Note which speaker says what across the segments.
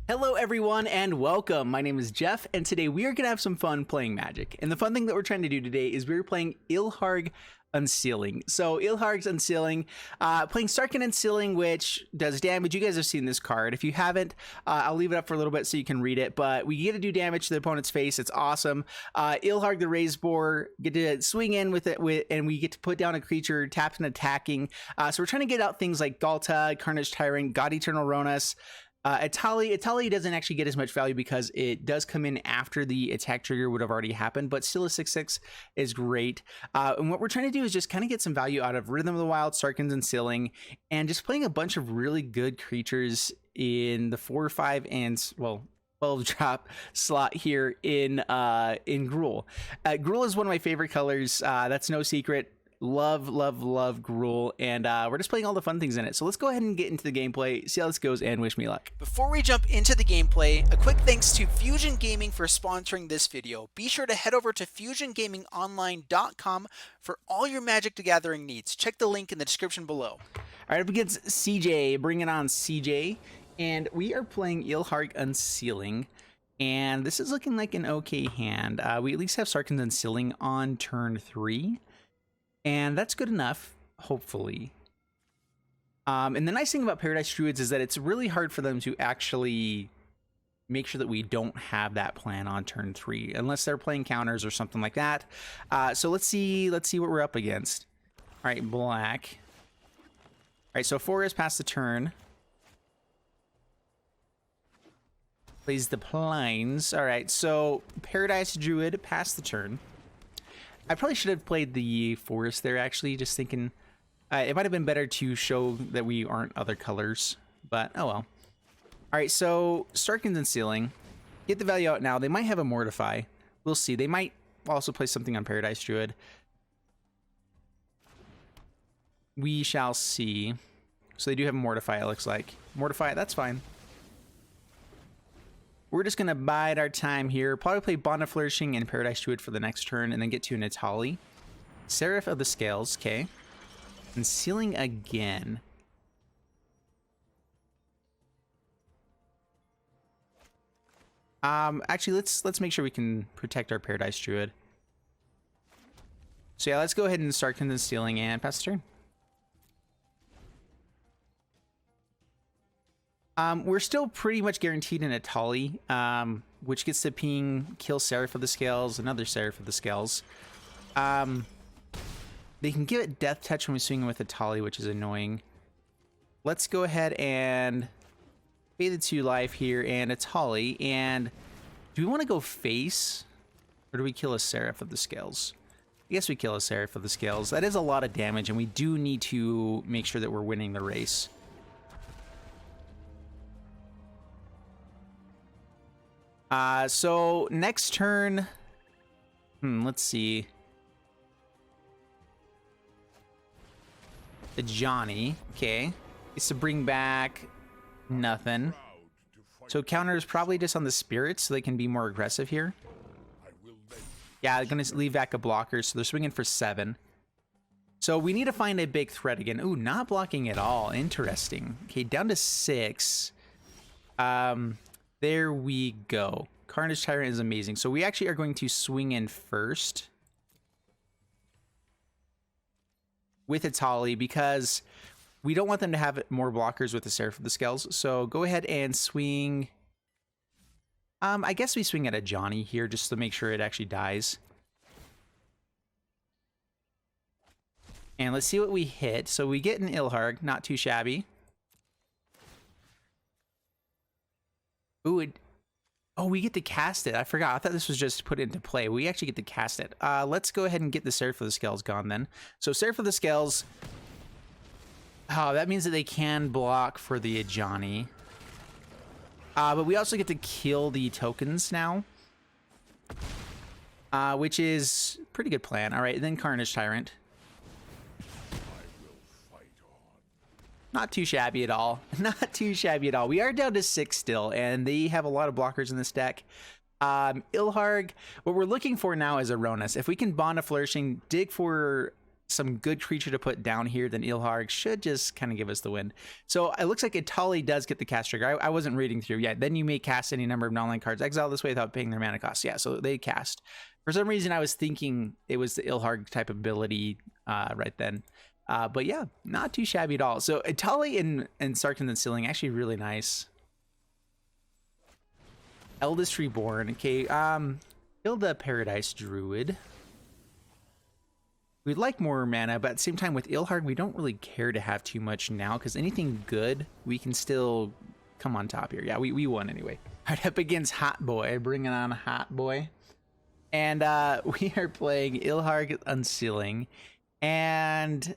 Speaker 1: Hello everyone and welcome. My name is Jeff and today we are going to have some fun playing Magic. And the fun thing that we're trying to do today is we're playing Ilharg Unsealing. So Ilharg's Unsealing, playing Sarkhan Unsealing, which does damage. You guys have seen this card. If you haven't, I'll leave it up for a little bit so you can read it. But we get to do damage to the opponent's face. It's awesome. Ilharg the Raze Boar, get to swing in with it, and we get to put down a creature tapped and attacking. So we're trying to get out things like Galta, Carnage Tyrant, God Eternal Ronas. Atali doesn't actually get as much value because it does come in after the attack trigger would have already happened, but still a 6/6 is great. And what we're trying to do is just kind of get some value out of Rythm of the Wild, Sarkhan's Unsealing, and just playing a bunch of really good creatures in the 4, 5, and, well, 12 drop slot here in Gruul. Gruul is one of my favorite colors. That's no secret. Love Gruul, and we're just playing all the fun things in it. So let's go ahead and get into the gameplay, see how this goes, and wish me luck.
Speaker 2: Before we jump into the gameplay, a quick thanks to Fusion Gaming for sponsoring this video. Be sure to head over to fusiongamingonline.com for all your Magic the Gathering needs. Check the link in the description below.
Speaker 1: All right, up against CJ, bring it on CJ, and we are playing Ilharg Unsealing, and this is looking like an okay hand. We at least have Sarkhan's Unsealing on turn 3. And that's good enough, hopefully. And the nice thing about Paradise Druids is that it's really hard for them to actually make sure that we don't have that plan on turn 3, unless they're playing counters or something like that. So let's see what we're up against. All right, black. All right, so 4 has passed the turn. Plays the Plains. All right, so Paradise Druid passed the turn. I probably should have played the forest there, actually, just thinking it might have been better to show that we aren't other colors, but oh well. All right, so Sarkhan's Unsealing. Get the value out now. They might have a Mortify. We'll see. They might also play something on Paradise Druid. We shall see. So they do have a Mortify, it looks like. Mortify, that's fine. We're just going to bide our time here. Probably play Bond of Flourishing and Paradise Druid for the next turn, and then get to an Atali. Seraph of the Scales, okay. Unsealing again. Actually, let's make sure we can protect our Paradise Druid. So yeah, let's go ahead and start Unsealing and pass the turn. We're still pretty much guaranteed an Atali, which gets to ping, kill Seraph of the Scales, another Seraph of the Scales. They can give it Death Touch when we swing with Atali, which is annoying. Let's go ahead and pay the 2 life here and Atali. And do we want to go face, or do we kill a Seraph of the Scales? I guess we kill a Seraph of the Scales. That is a lot of damage, and we do need to make sure that we're winning the race. So next turn, let's see. The Johnny, okay. It's to bring back nothing. So counter is probably just on the spirits, so they can be more aggressive here. Yeah, they're gonna leave back a blocker, so they're swinging for 7. So we need to find a big threat again. Ooh, not blocking at all. Interesting. Okay, down to 6. There we go. Carnage Tyrant is amazing. So we actually are going to swing in first with Atali because we don't want them to have more blockers with the Seraph of the Scales. So go ahead and swing. I guess we swing at a Johnny here just to make sure it actually dies. And let's see what we hit. So we get an Ilharg, not too shabby. Ooh, we get to cast it. I forgot. I thought this was just put into play. We actually get to cast it. Let's go ahead and get the Seraph of the Scales gone then. So Seraph of the Scales. Oh, that means that they can block for the Johnny. But we also get to kill the tokens now. Which is a pretty good plan. All right, then Carnage Tyrant. Not too shabby at all. Not too shabby at all. We are down to 6 still, and they have a lot of blockers in this deck. Ilharg, what we're looking for now is a Ronas. If we can Bond of Flourishing, dig for some good creature to put down here, then Ilharg should just kind of give us the win. So it looks like Etali does get the cast trigger. I wasn't reading through yet. Then you may cast any number of non-land cards exile this way without paying their mana cost. Yeah, so they cast. For some reason, I was thinking it was the Ilharg type ability right then. But yeah, not too shabby at all. So Etali and Sarkhan Unsealing, actually really nice. Eldest Reborn. Okay, kill the Paradise Druid. We'd like more mana, but at the same time with Ilharg, we don't really care to have too much now, because anything good, we can still come on top here. Yeah, we won anyway. All right, up against Hotboy, bringing on Hotboy. And we are playing Ilharg Unsealing. And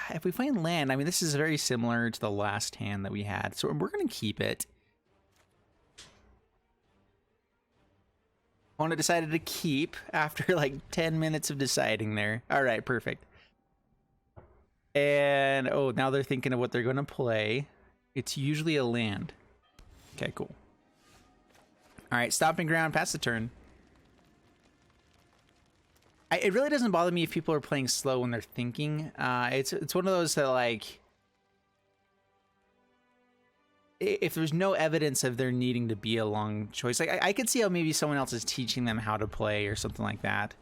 Speaker 1: if we find land, I mean, this is very similar to the last hand that we had, so we're going to keep it. Opponent decided to keep after like 10 minutes of deciding there. All right, perfect. And oh, now they're thinking of what they're going to play. It's usually a land. Okay, cool. All right, stomping ground, pass the turn. It really doesn't bother me if people are playing slow when they're thinking. It's one of those that, like, if there's no evidence of there needing to be a long choice, like I could see how maybe someone else is teaching them how to play or something like that.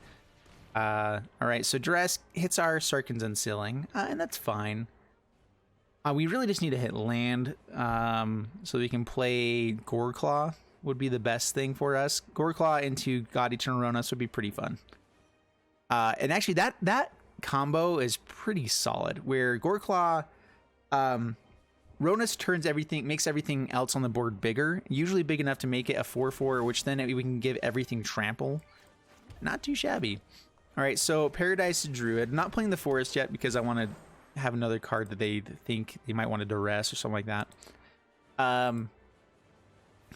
Speaker 1: All right, so Duress hits our Sarkhan Unsealing, and that's fine. We really just need to hit land, so we can play Goreclaw would be the best thing for us. Goreclaw into God Eternal Ronas would be pretty fun. And actually, that combo is pretty solid, where Goreclaw, Ronas turns everything, makes everything else on the board bigger, usually big enough to make it a 4/4, which then we can give everything trample. Not too shabby. All right, so Paradise Druid. Not playing the Forest yet because I want to have another card that they think they might want to duress or something like that. But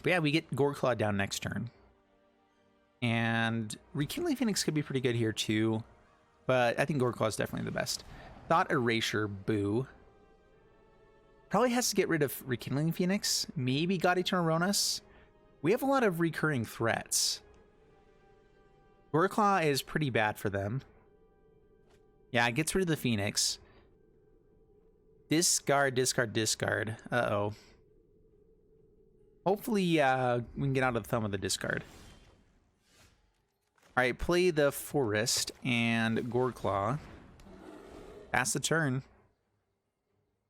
Speaker 1: yeah, we get Goreclaw down next turn. And Rekindling Phoenix could be pretty good here too, but I think Goreclaw is definitely the best. Thought Erasure, boo. Probably has to get rid of Rekindling Phoenix. Maybe God Eternal Ronas. We have a lot of recurring threats. Goreclaw is pretty bad for them. Yeah, it gets rid of the Phoenix. Discard, discard, discard. Uh-oh. Hopefully we can get out of the thumb of the discard. All right, play the Forest and Goreclaw. Pass the turn.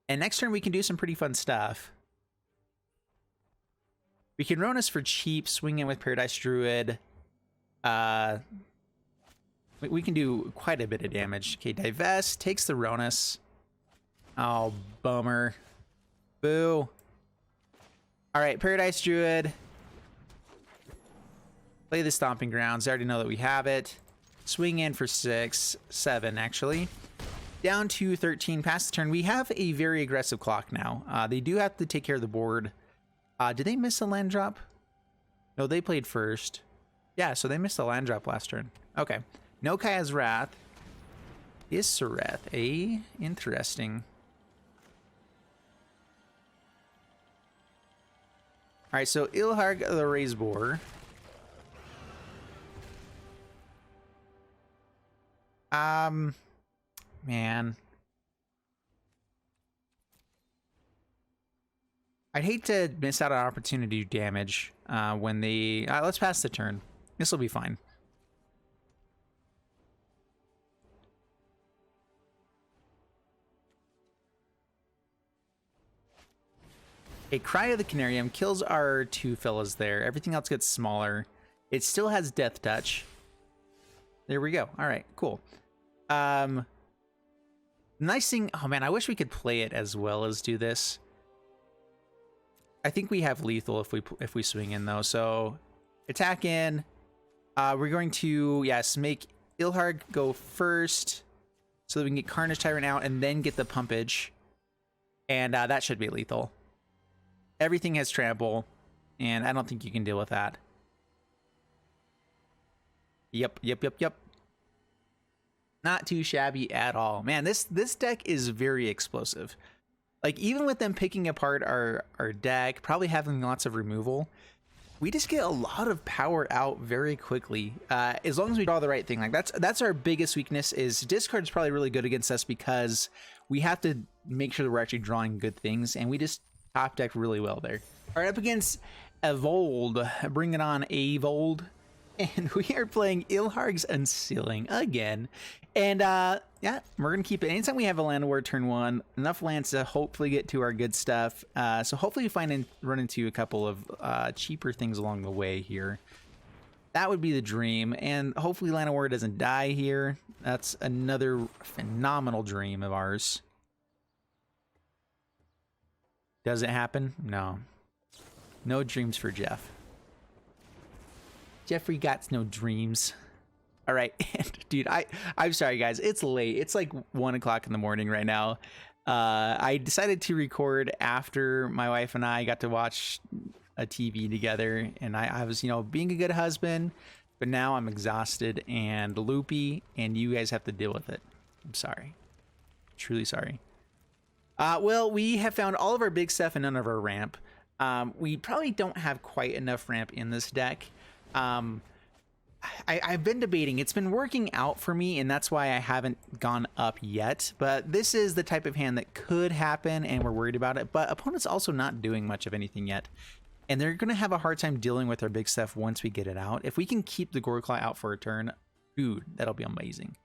Speaker 1: And next turn we can do some pretty fun stuff. We can Ronas for cheap, swing in with Paradise Druid. We can do quite a bit of damage. Okay, divest, takes the Ronas. Oh, bummer. Boo. All right, Paradise Druid. Play the Stomping Grounds. I already know that we have it. Swing in for 6, 7 actually. Down to 13, pass the turn. We have a very aggressive clock now. They do have to take care of the board. Did they miss a land drop? No, they played first. Yeah, so they missed a land drop last turn. Okay. No Kaya's Wrath. Is Sareth. Interesting. Alright, so Ilharg the Raze Boar. Man. I'd hate to miss out on opportunity to damage when they... let's pass the turn. This will be fine. A Cry of the Canarium kills our two fellas there. Everything else gets smaller. It still has Death Touch. There we go. All right, cool. Nice thing... Oh, man, I wish we could play it as well as do this. I think we have lethal if we swing in, though. So, attack in. We're going to, yes, make Ilharg go first so that we can get Carnage Tyrant out and then get the Pumpage. And that should be lethal. Everything has trample, and I don't think you can deal with that. Yep. Not too shabby at all. Man, this deck is very explosive. Like, even with them picking apart our deck, probably having lots of removal, we just get a lot of power out very quickly, as long as we draw the right thing. Like that's our biggest weakness. Is discard's probably really good against us because we have to make sure that we're actually drawing good things, and we just top deck really well there. All right, up against Avold, bring it on Avold, and we are playing Ilharg's Unsealing again. And yeah, we're gonna keep it. Anytime we have a land war turn 1, enough lands to hopefully get to our good stuff. So hopefully we run into a couple of cheaper things along the way here. That would be the dream, and hopefully Land of War doesn't die here. That's another phenomenal dream of ours. Does it happen? No. No dreams for Jeff. Jeffrey got no dreams. All right, dude, I'm sorry, guys. It's late. It's like 1 o'clock in the morning right now. I decided to record after my wife and I got to watch a TV together, and I was, you know, being a good husband, but now I'm exhausted and loopy, and you guys have to deal with it. I'm sorry. Truly sorry. Well, we have found all of our big stuff and none of our ramp. We probably don't have quite enough ramp in this deck. I've been debating. It's been working out for me, and that's why I haven't gone up yet. But this is the type of hand that could happen, and we're worried about it. But opponent's also not doing much of anything yet, and they're going to have a hard time dealing with our big stuff once we get it out. If we can keep the Goreclaw out for a turn, dude, that'll be amazing.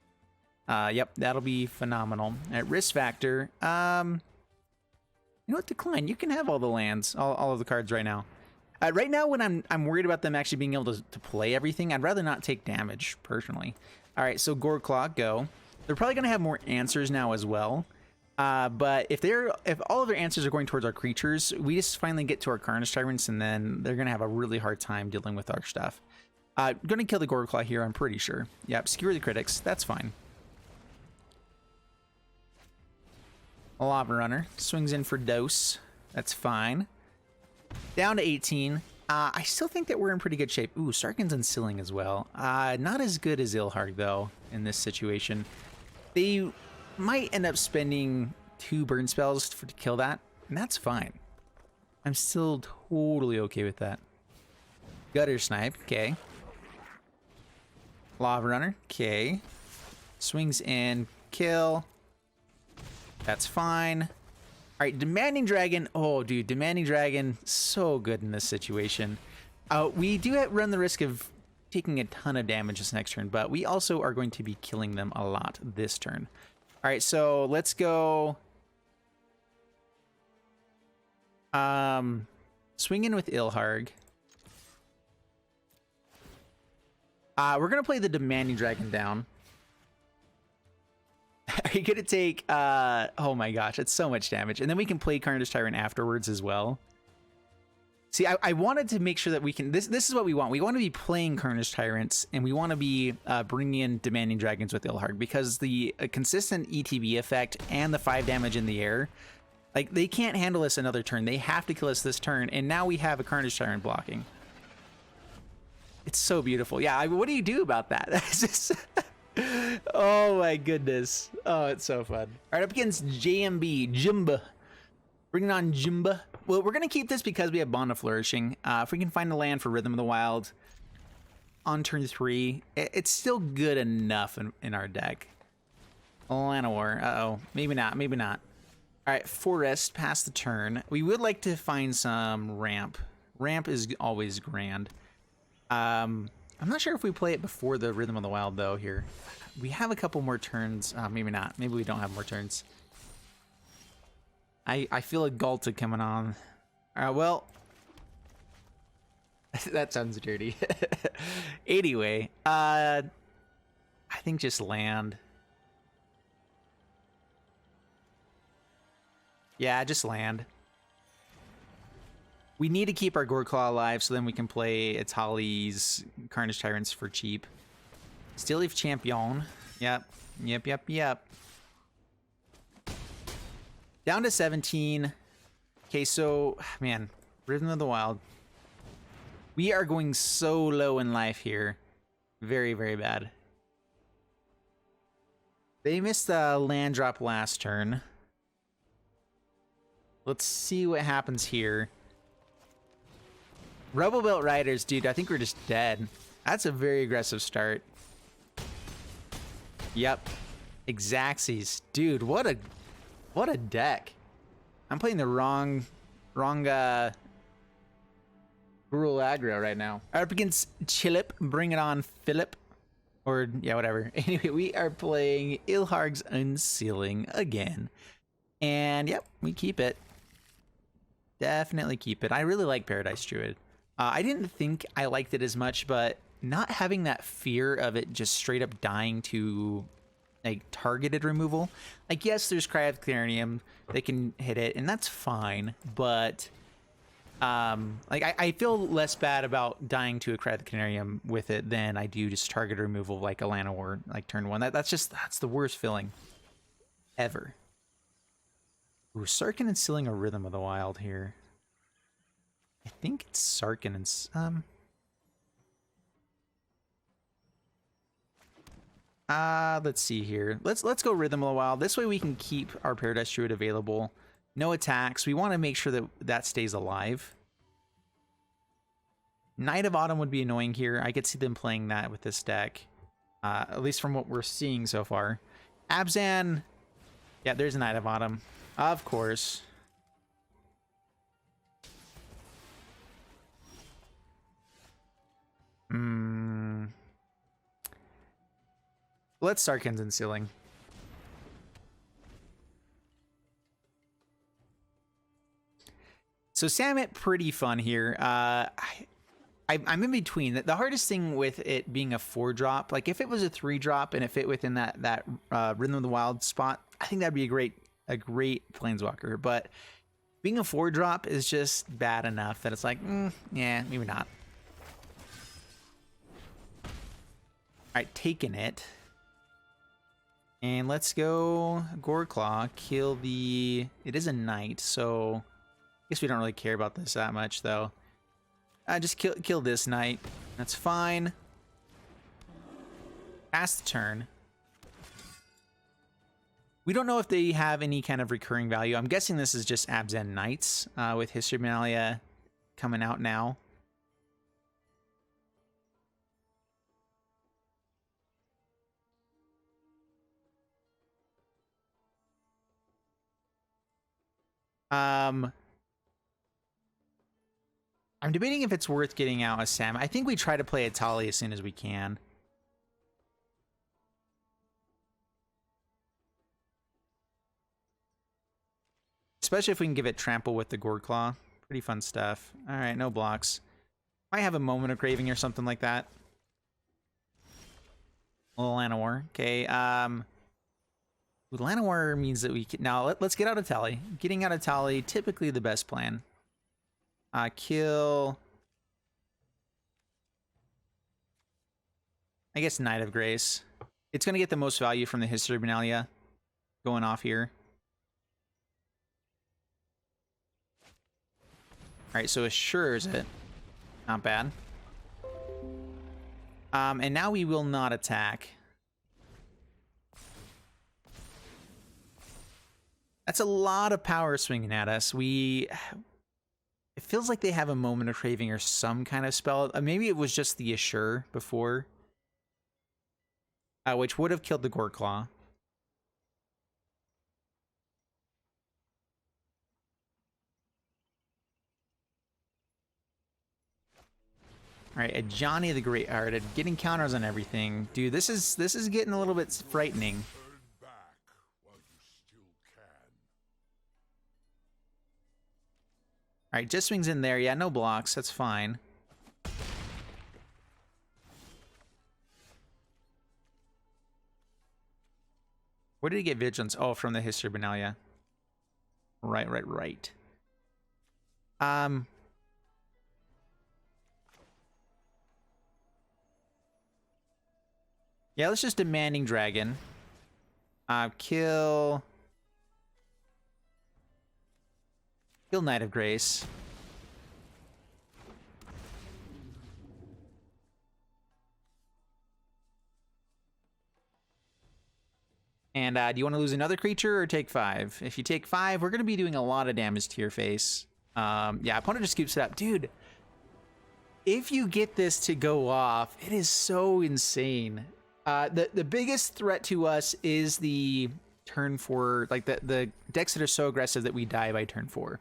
Speaker 1: Yep, that'll be phenomenal. At risk factor, you know what, decline. You can have all the lands, all of the cards right now. Right now, when I'm worried about them actually being able to play everything, I'd rather not take damage, personally. All right, so Goreclaw, go. They're probably going to have more answers now as well. But if all of their answers are going towards our creatures, we just finally get to our Carnage Tyrants, and then they're going to have a really hard time dealing with our stuff. Going to kill the Goreclaw here, I'm pretty sure. Yep, skewer the critics. That's fine. A Lava Runner swings in for dose. That's fine. Down to 18. I still think that we're in pretty good shape. Ooh, Sarkhan's Unsealing as well. Not as good as Ilharg, though, in this situation. They might end up spending 2 burn spells to kill that, and that's fine. I'm still totally okay with that. Gutter Snipe, okay. Lava Runner, okay. Swings in, kill. That's fine. All right, Demanding Dragon. Oh, dude, Demanding Dragon, so good in this situation. We do run the risk of taking a ton of damage this next turn, but we also are going to be killing them a lot this turn. All right, so let's go. Swing in with Ilharg. We're gonna play the Demanding Dragon down. Are you gonna take oh my gosh, it's so much damage, and then we can play Carnage Tyrant afterwards as well. See, I wanted to make sure that we can, this is what we want. We want to be playing Carnage Tyrants, and we want to be bringing in Demanding Dragons with Ilharg, because the consistent ETB effect and the 5 damage in the air, like, they can't handle us another turn. They have to kill us this turn, and now we have a Carnage Tyrant blocking. It's so beautiful. Yeah, what do you do about that? That's just oh my goodness. Oh, it's so fun. All right, up against Jimbo. Bringing on Jimbo. Well, we're going to keep this because we have Bond of Flourishing. If we can find a land for Rythm of the Wild on turn 3, it's still good enough in our deck. Land of War. Uh-oh. Maybe not. Maybe not. All right, Forest, pass the turn. We would like to find some ramp. Ramp is always grand. I'm not sure if we play it before the Rythm of the Wild, though, here. We have a couple more turns. Maybe not. Maybe we don't have more turns. I feel a Galta coming on. Well, that sounds dirty. Anyway, I think just land. Yeah, just land. We need to keep our Goreclaw alive so then we can play Atali's Carnage Tyrants for cheap. Steel Leaf Champion. Yep. Down to 17. Okay, so, man, Rythm of the Wild. We are going so low in life here. Very, very bad. They missed the land drop last turn. Let's see what happens here. Rebel Belt Riders, dude, I think we're just dead. That's a very aggressive start. Yep. Exacxies. Dude, what a deck. I'm playing the wrong Gruul aggro right now. Up against Chilip, bring it on, Philip. Or, yeah, whatever. Anyway, we are playing Ilharg's Unsealing again. And, yep, we keep it. Definitely keep it. I really like Paradise Druid. I didn't think I liked it as much, but not having that fear of it just straight up dying to, like, targeted removal. Like, yes, there's Cryothlarium. They can hit it, and that's fine, but... like I feel less bad about dying to a Cryothlarium with it than I do just target removal like a Llanowar, like turn 1. That's the worst feeling ever. Ooh, Sarkhan Unsealing a Rythm of the Wild here. I think it's Sarkhan and let's see here. Let's go Rythm of the Wild. This way we can keep our Paradise Druid available. No attacks. We want to make sure that that stays alive. Knight of Autumn would be annoying here. I could see them playing that with this deck. At least from what we're seeing so far. Abzan. Yeah, there's a Knight of Autumn. Of course. Let's Sarkhan's Unsealing. So Samit, pretty fun here. I'm in between. The hardest thing with it being a 4-drop, like if it was a 3-drop and it fit within that Rhythm of the Wild spot, I think that'd be a great Planeswalker. But being a 4-drop is just bad enough that it's like, yeah, maybe not. All right, taking it. And let's go Goreclaw, kill the... It is a knight, so... I guess we don't really care about this that much, though. Just kill this knight. That's fine. Pass the turn. We don't know if they have any kind of recurring value. I'm guessing this is just Abzan Knights with History Benalia coming out now. I'm debating if it's worth getting out a Sam. I think we try to play a Tali as soon as we can. Especially if we can give it Trample with the Goreclaw. Pretty fun stuff. Alright, no blocks. Might have a Moment of Craving or something like that. A little Llanowar. Okay, with Llanowar means that we can... Now, let's get out of Tali. Getting out of Tali, typically the best plan. Kill... I guess Knight of Grace. It's going to get the most value from the History Benalia going off here. Alright, so assures it. Not bad. And now we will not attack. That's a lot of power swinging at us. It feels like they have a Moment of Craving or some kind of spell. Maybe it was just the Assure before. Which would have killed the Goreclaw. Alright, a Johnny the Great-Hearted. Getting counters on everything. Dude, this is getting a little bit frightening. Alright, just swings in there. Yeah, no blocks. That's fine. Where did he get Vigilance? Oh, from the History Benalia. Right. Yeah, let's just Demanding Dragon. Kill Knight of Grace. And do you want to lose another creature or take 5? If you take 5, we're going to be doing a lot of damage to your face. Yeah, opponent just scoops it up. Dude, if you get this to go off, it is so insane. The biggest threat to us is the turn 4, like the decks that are so aggressive that we die by turn 4.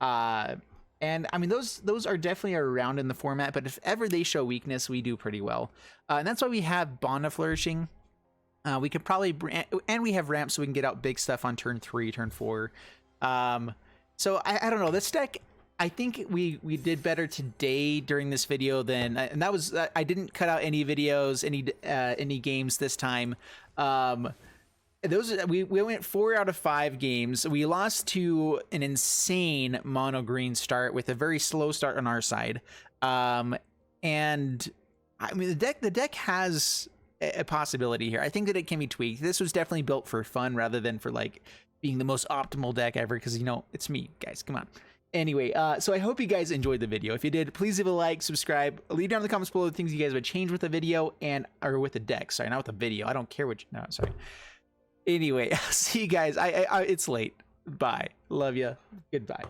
Speaker 1: And I mean, those are definitely around in the format, but if ever they show weakness, we do pretty well. And that's why we have Bond of Flourishing. We could probably, and we have ramp so we can get out big stuff on turn 3, turn 4. So I don't know, this deck, I think we did better today during this video than, and that was, I didn't cut out any videos, any games this time. We went 4 out of 5 games. We lost to an insane mono green start with a very slow start on our side. And I mean, the deck has a possibility here. I think that it can be tweaked. This was definitely built for fun rather than for like being the most optimal deck ever, because you know it's me, guys, come on. Anyway, so I hope you guys enjoyed the video. If you did, please leave a like, subscribe, leave down in the comments below the things you guys would change with the video or with the deck. Sorry, not with the video. I don't care what no, sorry. Anyway, I'll see you guys. It's late. Bye. Love ya. Goodbye.